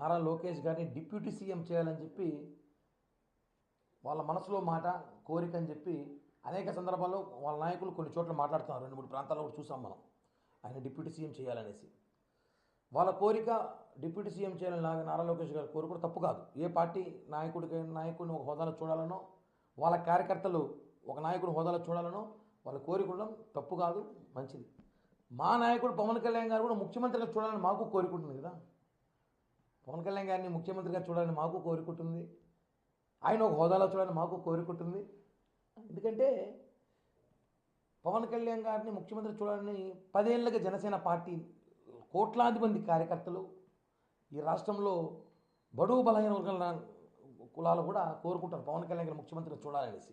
నారా లోకేష్ గారిని deputy CM చేయాలని చెప్పి వాళ్ళ మనసులో మాట కోరిక అని చెప్పి అనేక సందర్భాల్లో వాళ్ళ నాయకులు కొన్ని చోట్ల మాట్లాడుతున్నారు. 2-3 ప్రాంతాల్లో కూడా చూసాం మనం ఆయన డిప్యూటీ సీఎం చేయాలనేసి. వాళ్ళ కోరిక డిప్యూటీ సీఎం చేయాలని నారా లోకేష్ గారు కోరిక తప్పు కాదు. ఏ పార్టీ నాయకుడిని ఒక హోదాలో చూడాలనో, వాళ్ళ కార్యకర్తలు ఒక నాయకుని హోదాలో చూడాలనో వాళ్ళ కోరిక ఉండడం తప్పు కాదు, మంచిది. మా నాయకుడు పవన్ కళ్యాణ్ గారు కూడా ముఖ్యమంత్రిగా చూడాలని మాకు కోరిక ఉంటుంది కదా. పవన్ కళ్యాణ్ గారిని ముఖ్యమంత్రిగా చూడాలని మాకు కోరిక ఉంటుంది, ఆయన ఒక హోదాలో చూడాలని మాకు కోరిక ఉంటుంది. ఎందుకంటే పవన్ కళ్యాణ్ గారిని ముఖ్యమంత్రి చూడాలని 10 ఏళ్ళగా జనసేన పార్టీ కోట్లాది మంది కార్యకర్తలు ఈ రాష్ట్రంలో బడుగు బలహీన వర్గాల కులాలు కూడా కోరుకుంటారు పవన్ కళ్యాణ్ గారిని ముఖ్యమంత్రిగా చూడాలనేసి.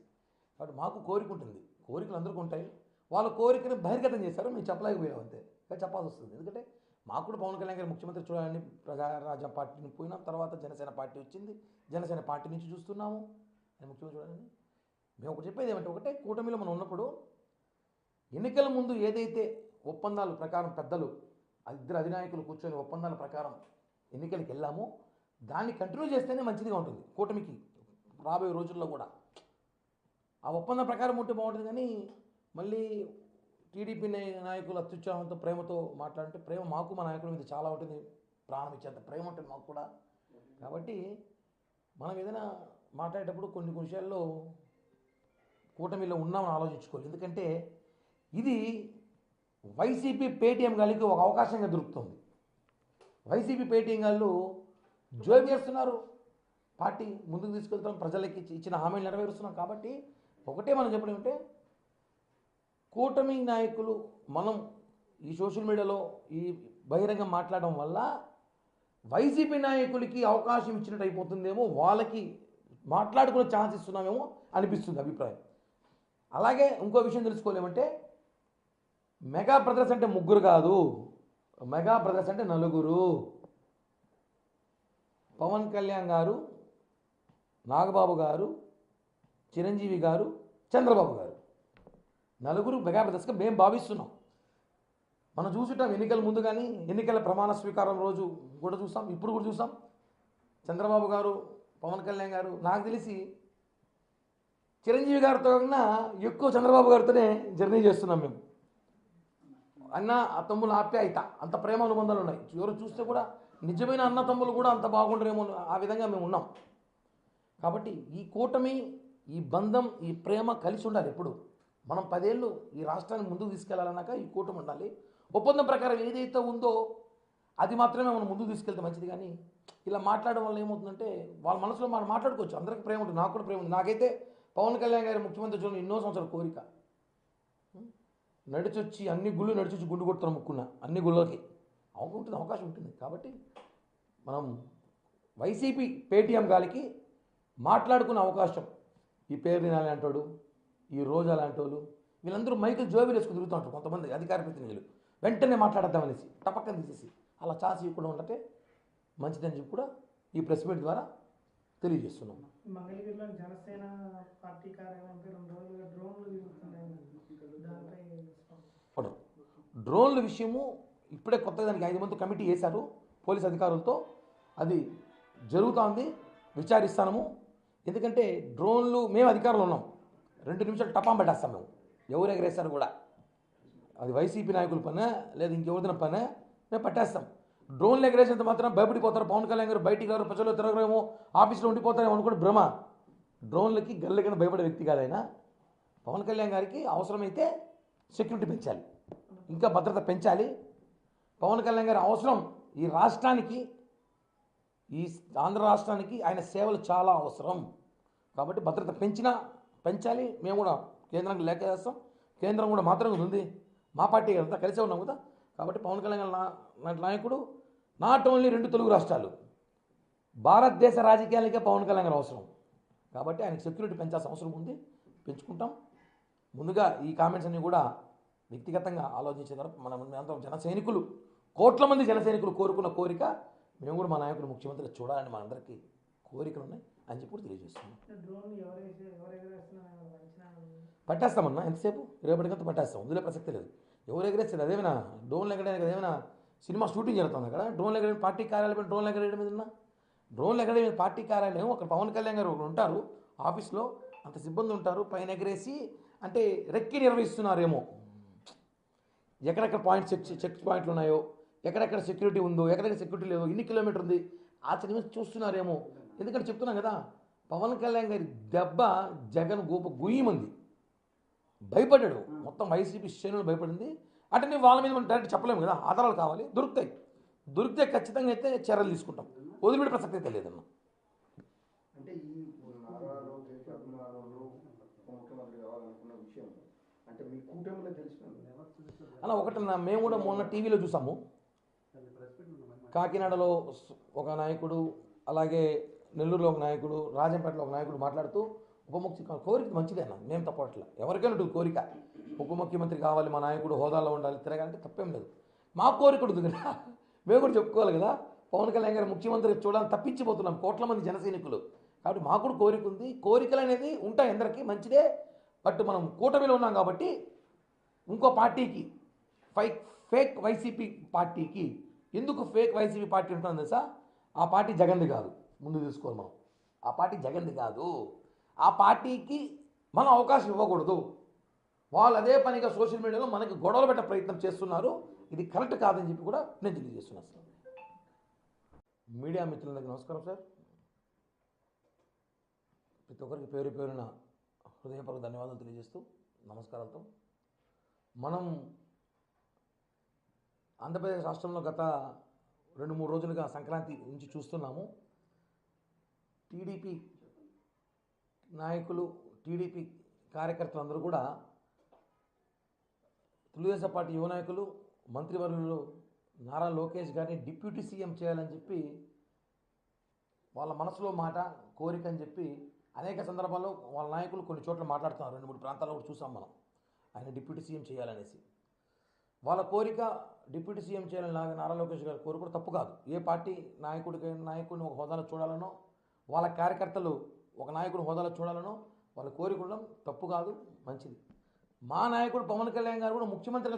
కాబట్టి మాకు కోరిక ఉంటుంది, కోరికలు అందరికీ ఉంటాయి. వాళ్ళ కోరికను బహిర్గతం చేశారు, మేము చెప్పలేకపోయాం అంతే, చెప్పాల్సి వస్తుంది. ఎందుకంటే మాకు కూడా పవన్ కళ్యాణ్ గారు ముఖ్యమంత్రి చూడాలని ప్రజారాజ్యం పార్టీని పోయినాం, తర్వాత జనసేన పార్టీ వచ్చింది, జనసేన పార్టీ నుంచి చూస్తున్నాము ఆయన ముఖ్యమంత్రి చూడాలని. మేము ఒకటి చెప్పేది ఏమంటే, ఒకటే కూటమిలో మనం ఉన్నప్పుడు ఎన్నికల ముందు ఏదైతే ఒప్పందాల ప్రకారం పెద్దలు ఇద్దరు అధినాయకులు కూర్చొని ఒప్పందాల ప్రకారం ఎన్నికలకు వెళ్ళామో దాన్ని కంటిన్యూ చేస్తేనే మంచిదిగా ఉంటుంది కూటమికి రాబోయే రోజుల్లో కూడా. ఆ ఒప్పందం ప్రకారం ఉంటే బాగుంటుంది. కానీ మళ్ళీ టీడీపీ నాయకులు అత్యుత్సాహంతో ప్రేమతో మాట్లాడితే, ప్రేమ మాకు మా నాయకుడి మీద చాలా ఉంటుంది, ప్రాణం ఇచ్చేంత ప్రేమ ఉంటుంది మాకు కూడా. కాబట్టి మనం ఏదైనా మాట్లాడేటప్పుడు కొన్ని విషయాల్లో కూటమిలో ఉన్నామని ఆలోచించుకోవాలి. ఎందుకంటే ఇది వైసీపీ పేటీఎం గాలికి ఒక అవకాశంగా దొరుకుతుంది. వైసీపీ పేటీఎం గాళ్ళు జోబు చేస్తున్నారు, పార్టీ ముందుకు తీసుకెళ్తాం, ప్రజలకి ఇచ్చిన హామీలు నెరవేరుస్తున్నాం. కాబట్టి ఒకటే మనం చెప్పడం అంటే, కూటమి నాయకులు మనం ఈ సోషల్ మీడియాలో ఈ బహిరంగ మాట్లాడడం వల్ల వైసీపీ నాయకులకి అవకాశం ఇచ్చినట్టు అయిపోతుందేమో, వాళ్ళకి మాట్లాడుకునే ఛాన్స్ ఇస్తున్నామేమో అనిపిస్తుంది అభిప్రాయం. అలాగే ఇంకో విషయం తెలుసుకోలేమంటే, మెగా బ్రదర్స్ అంటే 3 కాదు, మెగా బ్రదర్స్ అంటే 4. పవన్ కళ్యాణ్ గారు, నాగబాబు గారు, చిరంజీవి గారు, చంద్రబాబు గారు, 4 మెగా బ్రదర్స్గా మేము భావిస్తున్నాం. మనం చూసుంటాం ఎన్నికల ముందు కానీ, ఎన్నికల ప్రమాణ స్వీకారం రోజు కూడా చూసాం, ఇప్పుడు కూడా చూసాం. చంద్రబాబు గారు, పవన్ కళ్యాణ్ గారు, నాకు తెలిసి చిరంజీవి గారితో కన్నా ఎక్కువ చంద్రబాబు గారితోనే జర్నీ చేస్తున్నాం మేము. అన్న తమ్ముల ఆప్యాయత, అంత ప్రేమ అనుబంధాలు ఉన్నాయి. ఎవరు చూస్తే కూడా నిజమైన అన్న తమ్ములు కూడా అంత బాగుంటారేమో, ఆ విధంగా మేము ఉన్నాం. కాబట్టి ఈ కూటమి, ఈ బంధం, ఈ ప్రేమ కలిసి ఉండాలి ఎప్పుడు. మనం 10 ఏళ్ళు ఈ రాష్ట్రాన్ని ముందుకు తీసుకెళ్లాలన్నాక ఈ కూటమి ఉండాలి. ఒప్పందం ప్రకారం ఏదైతే ఉందో అది మాత్రమే మనం ముందుకు తీసుకెళ్తే మంచిది. కానీ ఇలా మాట్లాడడం వల్ల ఏమవుతుందంటే, వాళ్ళ మనసులో మనం మాట్లాడుకోవచ్చు, అందరికీ ప్రేమ ఉంటుంది, నాకు కూడా ప్రేమ ఉంది. నాకైతే పవన్ కళ్యాణ్ గారి ముఖ్యమంత్రి చూడండి ఎన్నో సంవత్సరాల కోరిక. నడిచొచ్చి అన్ని గుళ్ళు నడిచొచ్చి గుండు కొడుతున్నాం, ముక్కున్న అన్ని గుళ్ళకి ఉంటుంది, అవకాశం ఉంటుంది. కాబట్టి మనం వైసీపీ పేటీఎం గాలికి మాట్లాడుకునే అవకాశం, ఈ పేరు అలాంటోడు, ఈ రోజు అలాంటోళ్ళు, వీళ్ళందరూ మైకులు జోబీలు వేసుకుని తిరుగుతూ ఉంటారు. కొంతమంది అధికార ప్రతినిధులు వెంటనే మాట్లాడద్దామనేసి టపక్కన తీసేసి అలా ఛాన్స్ ఇవ్వకుండా ఉంటే మంచిదని చెప్పి కూడా ఈ ప్రెస్ మీట్ ద్వారా తెలియజేస్తున్నాం. మంగళగిరిలో జనసేన పార్టీ కార్యాలయం 2 రోజులుగా డ్రోన్లు తిరుగుతున్నాయి. డ్రోన్ల విషయము ఇప్పుడే కొత్తగా దానికి 5 మంది కమిటీ వేశారు పోలీస్ అధికారులతో, అది జరుగుతోంది, విచారిస్తాము. ఎందుకంటే డ్రోన్లు మేము అధికారులు ఉన్నాం, 2 నిమిషాలు టపాం పెట్టేస్తాం మేము. ఎవరు ఎగరేస్తారు కూడా, అది వైసీపీ నాయకుల పనే లేదా ఇంకెవరిదైనా పనే, మేము పట్టేస్తాం. డ్రోన్లు ఎగరేసేంత మాత్రం భయపడిపోతారు, పవన్ కళ్యాణ్ గారు బయటికి గారు ప్రజల్లో తిరగరేమో, ఆఫీస్లో ఉండిపోతారేమో అనుకోండి భ్రమ. డ్రోన్లకి గల్ల కింద భయపడే వ్యక్తి కాదైనా. పవన్ కళ్యాణ్ గారికి అవసరమైతే సెక్యూరిటీ పెంచాలి, ఇంకా భద్రత పెంచాలి. పవన్ కళ్యాణ్ గారి అవసరం ఈ రాష్ట్రానికి, ఈ ఆంధ్ర రాష్ట్రానికి ఆయన సేవలు చాలా అవసరం. కాబట్టి భద్రత పెంచాలి. మేము కూడా కేంద్రానికి లేఖ చేస్తాం, కేంద్రం కూడా మాత్రమే ఉంది, మా పార్టీ అంతా కలిసే ఉన్నాం కదా. కాబట్టి పవన్ కళ్యాణ్ లాంటి నాయకుడు నాట్ ఓన్లీ 2 తెలుగు రాష్ట్రాలు, భారతదేశ రాజకీయాలకే పవన్ కళ్యాణ్ గారు అవసరం. కాబట్టి ఆయనకు సెక్యూరిటీ పెంచాల్సిన అవసరం ఉంది, పెంచుకుంటాం. ముందుగా ఈ కామెంట్స్ అన్నీ కూడా వ్యక్తిగతంగా ఆలోచించిన తర్వాత మనం జన సైనికులు, కోట్ల మంది జన సైనికులు కోరుకున్న కోరిక, మేము కూడా మా నాయకులు ముఖ్యమంత్రి చూడాలని మా అందరికీ కోరికలు ఉన్నాయి అని చెప్పి కూడా తెలియజేస్తున్నాం. పట్టేస్తామన్నా, ఎంతసేపు రేపటికంతా పట్టేస్తాం, ఇందులో ప్రసక్తి లేదు. ఎవరు ఎగరేస్తారు, అదేమైనా డ్రోన్లు ఎగరేయడానికి అదేమైనా సినిమా షూటింగ్ జరుగుతుంది అక్కడ డ్రోన్లు ఎగరేయడం పార్టీ కార్యాలయం డ్రోన్లు ఎగరేయడం మీద ఉన్నా డ్రోన్లు ఎగరేయడం పార్టీ కార్యాలయం ఒక పవన్ కళ్యాణ్ గారు ఒకరు ఉంటారు ఆఫీస్లో అంత సిబ్బంది ఉంటారు పైన ఎగరేసి అంటే రెక్కి నిర్వహిస్తున్నారేమో ఎక్కడెక్కడ పాయింట్స్ చెక్ పాయింట్లు ఉన్నాయో ఎక్కడెక్కడ సెక్యూరిటీ ఉందో ఎక్కడెక్కడ సెక్యూరిటీ లేదో ఎన్ని కిలోమీటర్ ఉంది ఆచరణ చూస్తున్నారేమో ఎందుకంటే చెప్తున్నాం కదా పవన్ కళ్యాణ్ గారి దెబ్బ జగన్ గోప గుయ్యమంది భయపడ్డాడు మొత్తం వైసీపీ శ్రేణులు భయపడింది అంటే వాళ్ళ మీద మనం డైరెక్ట్ చెప్పలేము కదా ఆధారాలు కావాలి దొరికితే ఖచ్చితంగా అయితే చర్యలు తీసుకుంటాం వదిలిపెట్టే ప్రసక్తి అయితే లేదన్న. అంటే ఈ నారా లోకేష్ అభిమానులు ఉప ముఖ్యమంత్రి కావాలనుకున్న విషయం అంటే మీ కూటమిలో తెలిసిపోయింది అలా ఒకటన్నా మేము కూడా మొన్న టీవీలో చూసాము కాకినాడలో ఒక నాయకుడు అలాగే నెల్లూరులో ఒక నాయకుడు రాజంపేటలో ఒక నాయకుడు మాట్లాడుతూ ఉప ముఖ్యమంత్రి కోరిక మంచిదేనా మేము తప్పట్లే ఎవరికైనా ఉంటుంది కోరిక ఉప ముఖ్యమంత్రి కావాలి మా నాయకుడు హోదాలో ఉండాలి తిరగాలంటే తప్పేం లేదు మా కోరిక ఉంటుంది కదా మేము కూడా చెప్పుకోవాలి కదా పవన్ కళ్యాణ్ గారు ముఖ్యమంత్రి చూడాలని తప్పించిపోతున్నాం కోట్ల మంది జన సైనికులు కాబట్టి మాకు కూడా కోరిక ఉంది కోరికలు అనేది ఉంటాయి అందరికీ మంచిదే బట్ మనం కూటమిలో ఉన్నాం కాబట్టి ఇంకో పార్టీకి ఫేక్ వైసీపీ పార్టీకి ఎందుకు ఫేక్ వైసీపీ పార్టీ ఉంటుందో తెలుసా ఆ పార్టీ జగన్ది కాదు ముందు తీసుకోవాలి మనం ఆ పార్టీ జగన్ది కాదు ఆ పార్టీకి మనం అవకాశం ఇవ్వకూడదు వాళ్ళు అదే పనిగా సోషల్ మీడియాలో మనకి గొడవలు పెట్టే ప్రయత్నం చేస్తున్నారు ఇది కరెక్ట్ కాదని చెప్పి కూడా నేను తెలియజేస్తున్నాను సార్. మీడియా మిత్రులందరికీ నమస్కారం సార్. ప్రతి ఒక్కరికి పేరు పేరున హృదయపూర్వక ధన్యవాదాలు తెలియజేస్తూ నమస్కారాలతో మనం ఆంధ్రప్రదేశ్ రాష్ట్రంలో గత 2-3 రోజులుగా సంక్రాంతి నుంచి చూస్తున్నాము. టీడీపీ నాయకులు టీడీపీ కార్యకర్తలందరూ కూడా తెలుగుదేశం పార్టీ యువ నాయకులు మంత్రివర్యులు నారా లోకేష్ గారిని డిప్యూటీ సీఎం చేయాలని చెప్పి వాళ్ళ మనసులో మాట కోరిక అని చెప్పి అనేక సందర్భాల్లో వాళ్ళ నాయకులు కొన్ని చోట్ల మాట్లాడుతున్నారు. 2-3 ప్రాంతాల్లో కూడా చూసాం మనం ఆయన డిప్యూటీ సీఎం చేయాలనేసి. వాళ్ళ కోరిక డిప్యూటీ సీఎం చేయాలని నారా లోకేష్ గారి కోరిక కూడా తప్పు కాదు. ఏ పార్టీ నాయకుడిని ఒక హోదాలో చూడాలనో వాళ్ళ కార్యకర్తలు ఒక నాయకుడు హోదాలో చూడాలనో వాళ్ళ కోరిక ఉండడం తప్పు కాదు, మంచిది. మా నాయకుడు పవన్ కళ్యాణ్ గారు కూడా ముఖ్యమంత్రిగా